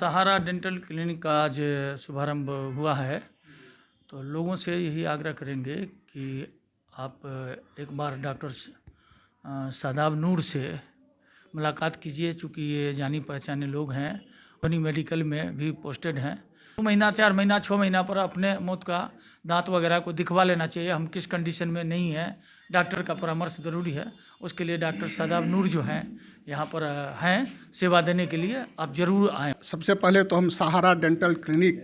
सहारा dental clinic का आज शुभारंभ हुआ है। तो लोगों से यही आग्रह करेंगे कि आप एक बार डॉक्टर शादाब नूर से मुलाकात कीजिए, चूँकि ये जानी पहचाने लोग हैं, बनी मेडिकल में भी पोस्टेड हैं। 2 महीना, 4 महीना, 6 महीना पर अपने मुँह का दांत वगैरह को दिखवा लेना चाहिए। हम किस कंडीशन में नहीं हैं, डॉक्टर का परामर्श ज़रूरी है। उसके लिए डॉक्टर शादाब नूर जो हैं यहाँ पर हैं सेवा देने के लिए, आप ज़रूर आएँ। सबसे पहले तो हम सहारा डेंटल क्लिनिक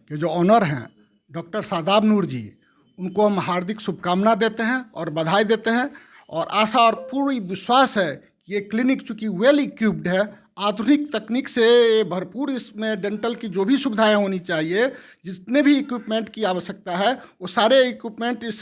के जो ऑनर हैं डॉक्टर शादाब नूर जी, उनको हम हार्दिक शुभकामना देते हैं और बधाई देते हैं। और आशा और पूरी विश्वास है कि ये क्लिनिक चूँकि वेल इक्विप्ड है, आधुनिक तकनीक से भरपूर, इसमें डेंटल की जो भी सुविधाएं होनी चाहिए, जितने भी इक्विपमेंट की आवश्यकता है, वो सारे इक्विपमेंट इस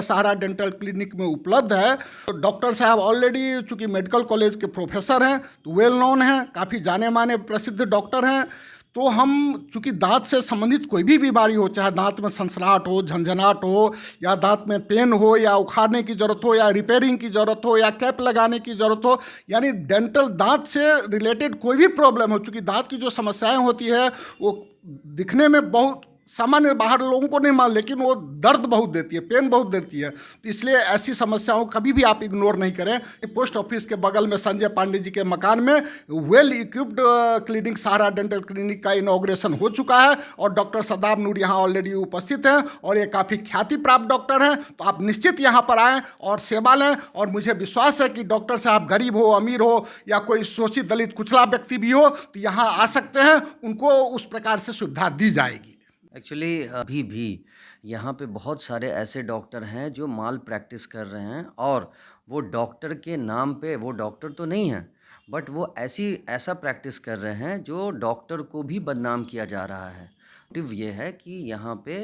सहारा डेंटल क्लिनिक में उपलब्ध है। तो डॉक्टर साहब ऑलरेडी चूँकि मेडिकल कॉलेज के प्रोफेसर हैं, तो वेल नोन हैं, काफ़ी जाने माने प्रसिद्ध डॉक्टर हैं। तो हम चूँकि दांत से संबंधित कोई भी बीमारी हो, चाहे दांत में सनसनाहट हो, झंझनाहट हो, या दांत में पेन हो, या उखाड़ने की ज़रूरत हो, या रिपेयरिंग की ज़रूरत हो, या कैप लगाने की ज़रूरत हो, यानी डेंटल दांत से रिलेटेड कोई भी प्रॉब्लम हो, चूँकि दांत की जो समस्याएं होती है वो दिखने में बहुत सामान्य बाहर लोगों को नहीं मान, लेकिन वो दर्द बहुत देती है, पेन बहुत देती है। तो इसलिए ऐसी समस्याओं कभी भी आप इग्नोर नहीं करें। पोस्ट ऑफिस के बगल में संजय पांडे जी के मकान में वेल इक्विप्ड क्लिनिक सहारा डेंटल क्लिनिक का इनॉग्रेशन हो चुका है और डॉक्टर शादाब नूर यहाँ ऑलरेडी उपस्थित हैं और ये काफ़ी ख्याति प्राप्त डॉक्टर हैं। तो आप निश्चित यहाँ पर आएँ और सेवा लें। और मुझे विश्वास है कि डॉक्टर साहब गरीब हो, अमीर हो, या कोई शोषित दलित कुचला व्यक्ति भी हो, तो यहाँ आ सकते हैं, उनको उस प्रकार से सुविधा दी जाएगी। एक्चुअली अभी भी यहाँ पे बहुत सारे ऐसे डॉक्टर हैं जो माल प्रैक्टिस कर रहे हैं, और वो डॉक्टर के नाम पे, वो डॉक्टर तो नहीं हैं, बट वो ऐसा प्रैक्टिस कर रहे हैं जो डॉक्टर को भी बदनाम किया जा रहा है। मोटिव ये है कि यहाँ पे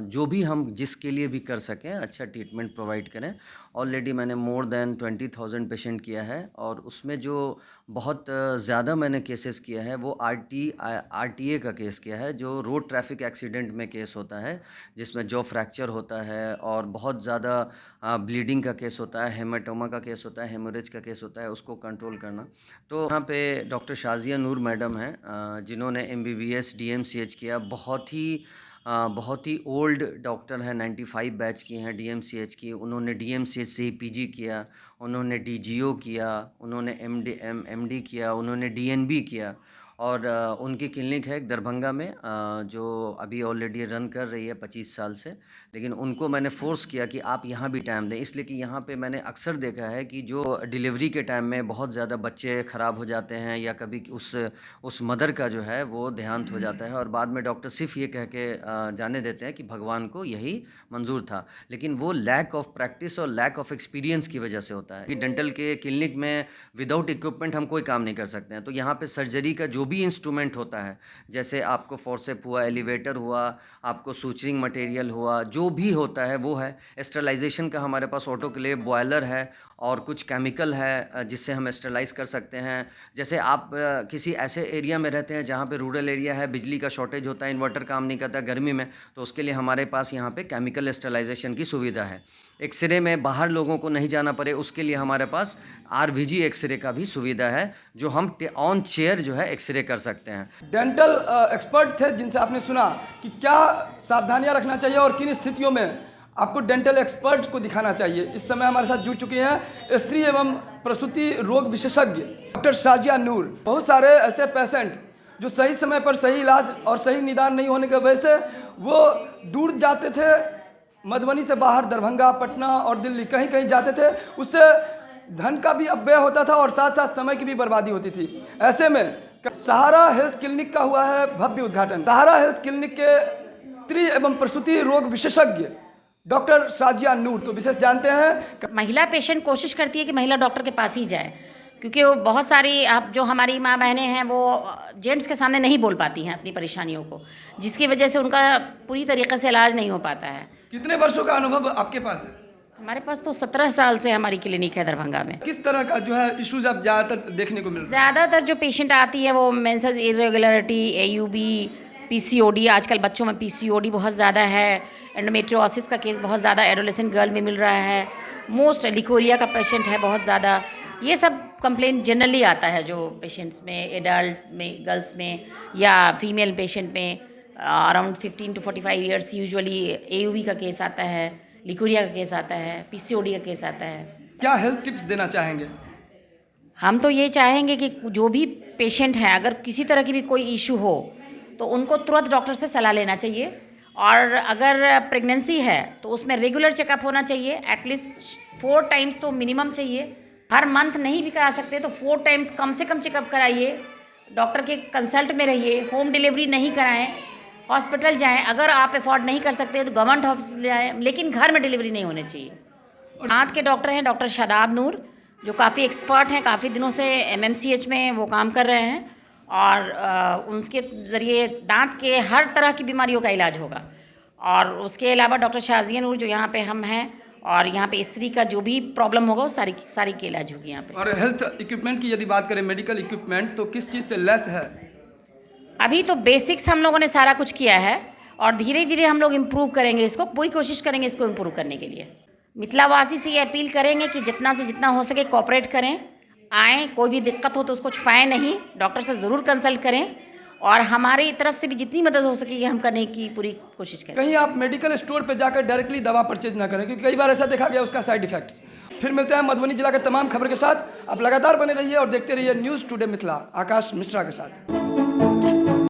जो भी हम जिसके लिए भी कर सकें, अच्छा ट्रीटमेंट प्रोवाइड करें। ऑलरेडी मैंने मोर देन 20,000 पेशेंट किया है, और उसमें जो बहुत ज़्यादा मैंने केसेस किया है वो आरटीए का केस किया है, जो रोड ट्रैफिक एक्सीडेंट में केस होता है, जिसमें जॉ फ्रैक्चर होता है और बहुत ज़्यादा ब्लीडिंग का केस होता है, हेमाटोमा का केस होता है, हेमोरेज का केस होता है, उसको कंट्रोल करना। तो यहाँ पे डॉक्टर शाजिया नूर मैडम हैं, जिन्होंने MBBS DMCH किया, बहुत ही ओल्ड डॉक्टर हैं, 95 बैच की हैं DMCH की। उन्होंने DMCH से ही PG किया, उन्होंने DGO किया, उन्होंने MD किया, उन्होंने DNB किया। और उनकी क्लिनिक है एक दरभंगा में, जो अभी ऑलरेडी रन कर रही है 25 साल से। लेकिन उनको मैंने फ़ोर्स किया कि आप यहाँ भी टाइम दें, इसलिए कि यहाँ पे मैंने अक्सर देखा है कि जो डिलीवरी के टाइम में बहुत ज़्यादा बच्चे ख़राब हो जाते हैं, या कभी उस मदर का जो है वो देहांत हो जाता है, और बाद में डॉक्टर सिर्फ ये कह के जाने देते हैं कि भगवान को यही मंजूर था। लेकिन वो लैक ऑफ प्रैक्टिस और लैक ऑफ एक्सपीरियंस की वजह से होता है कि डेंटल के क्लिनिक में विदाउट इक्विपमेंट हम कोई काम नहीं कर सकते हैं। तो यहाँ पे सर्जरी का जो भी इंस्ट्रूमेंट होता है, जैसे आपको फोर्सेप हुआ, एलिवेटर हुआ, आपको सूचरिंग मटेरियल हुआ, जो भी होता है वो है। स्टरलाइजेशन का हमारे पास ऑटोक्लेव बॉयलर है, और कुछ केमिकल है जिससे हम स्टरलाइज कर सकते हैं। जैसे आप किसी ऐसे एरिया में रहते हैं जहाँ पे रूरल एरिया है, बिजली का शॉर्टेज होता है, इन्वर्टर काम नहीं करता गर्मी में, तो उसके लिए हमारे पास यहाँ पे केमिकल स्टरलाइजेशन की सुविधा है। एक्सरे में बाहर लोगों को नहीं जाना पड़े, उसके लिए हमारे पास RVG एक्सरे का भी सुविधा है, जो हम ऑन चेयर जो है एक्सरे कर सकते हैं। डेंटल एक्सपर्ट थे जिनसे आपने सुना कि क्या सावधानियां रखना चाहिए और किन स्थितियों में आपको डेंटल एक्सपर्ट को दिखाना चाहिए। इस समय हमारे साथ जुड़ चुके हैं स्त्री एवं प्रसूति रोग विशेषज्ञ डॉक्टर शाजिया नूर। बहुत सारे ऐसे पेशेंट जो सही समय पर सही इलाज और सही निदान नहीं होने की वजह से वो दूर जाते थे, मधुबनी से बाहर दरभंगा, पटना और दिल्ली कहीं कहीं जाते थे। उससे धन का भी अपव्यय होता था और साथ साथ समय की भी बर्बादी होती थी। ऐसे में सहारा हेल्थ क्लिनिक का हुआ है भव्य उद्घाटन। सहारा हेल्थ क्लिनिक के स्त्री एवं प्रसूति रोग विशेषज्ञ डॉक्टर शाजिया नूर तो विशेष जानते हैं। महिला पेशेंट कोशिश करती है कि महिला डॉक्टर के पास ही जाए, क्योंकि वो बहुत सारी आप जो हमारी माँ बहनें हैं वो जेंट्स के सामने नहीं बोल पाती हैं अपनी परेशानियों को, जिसकी वजह से उनका पूरी तरीके से इलाज नहीं हो पाता है। कितने वर्षों का अनुभव आपके पास है? हमारे पास तो 17 साल से हमारी क्लिनिक है दरभंगा में। किस तरह का जो है इश्यूज आप ज़्यादातर देखने को मिल रहा है? ज़्यादातर जो पेशेंट आती है वो मेंसेस इरेगुलरिटी, AUB, PCOD, आजकल बच्चों में PCOD बहुत ज़्यादा है, एंडोमेट्रियोसिस का केस बहुत ज़्यादा एडोलेसेंट गर्ल में मिल रहा है, मोस्ट लिकोरिया का पेशेंट है बहुत ज़्यादा। ये सब कंप्लेंट जनरली आता है जो पेशेंट्स में, एडल्ट में, गर्ल्स में या फीमेल पेशेंट में around 15 to 45 years usually AUV का केस आता है, लिकोरिया का केस आता है, PCOD का केस आता है। क्या हेल्थ टिप्स देना चाहेंगे? हम तो ये चाहेंगे कि जो भी पेशेंट हैं अगर किसी तरह की भी कोई इशू हो तो उनको तुरंत डॉक्टर से सलाह लेना चाहिए, और अगर प्रेगनेंसी है तो उसमें रेगुलर चेकअप होना चाहिए, एटलीस्ट 4 टाइम्स तो मिनिमम चाहिए। हर मंथ नहीं भी करा सकते तो 4 टाइम्स कम से कम चेकअप कराइए, डॉक्टर के कंसल्ट में रहिए, होम डिलीवरी नहीं कराएं, हॉस्पिटल जाएं, अगर आप अफोर्ड नहीं कर सकते तो गवर्नमेंट हॉस्पिटल जाएं, लेकिन घर में डिलीवरी नहीं होनी चाहिए। दांत के डॉक्टर हैं डॉक्टर शादाब नूर, जो काफ़ी एक्सपर्ट हैं, काफ़ी दिनों से MMCH में वो काम कर रहे हैं, और उनके ज़रिए दांत के हर तरह की बीमारियों का इलाज होगा। और उसके अलावा डॉक्टर शाजिया नूर जो यहाँ पे हम हैं, और यहाँ पे स्त्री का जो भी प्रॉब्लम होगा वो सारी की इलाज होगी यहाँ पे। और हेल्थ इक्विपमेंट की यदि बात करें, मेडिकल इक्विपमेंट, तो किस चीज़ से लेस है? अभी तो बेसिक्स हम लोगों ने सारा कुछ किया है, और धीरे धीरे हम लोग इम्प्रूव करेंगे इसको, पूरी कोशिश करेंगे इसको इम्प्रूव करने के लिए। मिथिलावासी से ये अपील करेंगे कि जितना से जितना हो सके कोऑपरेट करें, आएँ, कोई भी दिक्कत हो तो उसको छुपाएं नहीं, डॉक्टर से ज़रूर कंसल्ट करें, और हमारी तरफ से भी जितनी मदद हो सके हम करने की पूरी कोशिश करें। कहीं आप मेडिकल स्टोर पे जाकर डायरेक्टली दवा परचेज ना करें, क्योंकि कई बार ऐसा देखा गया उसका साइड इफेक्ट्स। फिर मिलते हैं मधुबनी जिला के तमाम खबर के साथ। आप लगातार बने रहिए और देखते रहिए न्यूज़ टुडे मिथिला, आकाश मिश्रा के साथ।